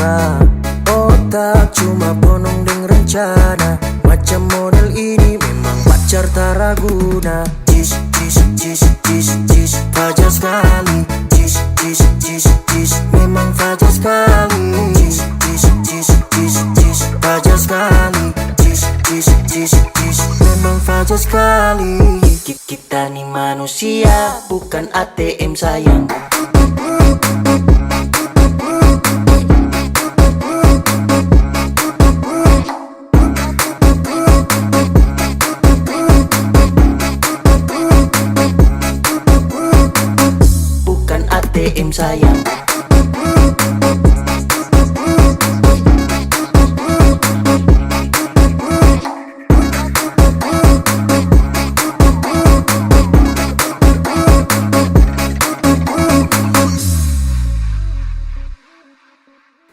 mesra. Otak cuma penuh dengan rencana. Macam model ini memang pacar tak raguna. Jis, jis, jis, jis, jis, fajar sekali. Jis, jis, jis, jis, memang fajar sekali. Jis, jis, jis, jis, jis, fajar sekali. Jis, jis, jis, jis, memang fajar sekali. Kita nih manusia, bukan ATM sayang.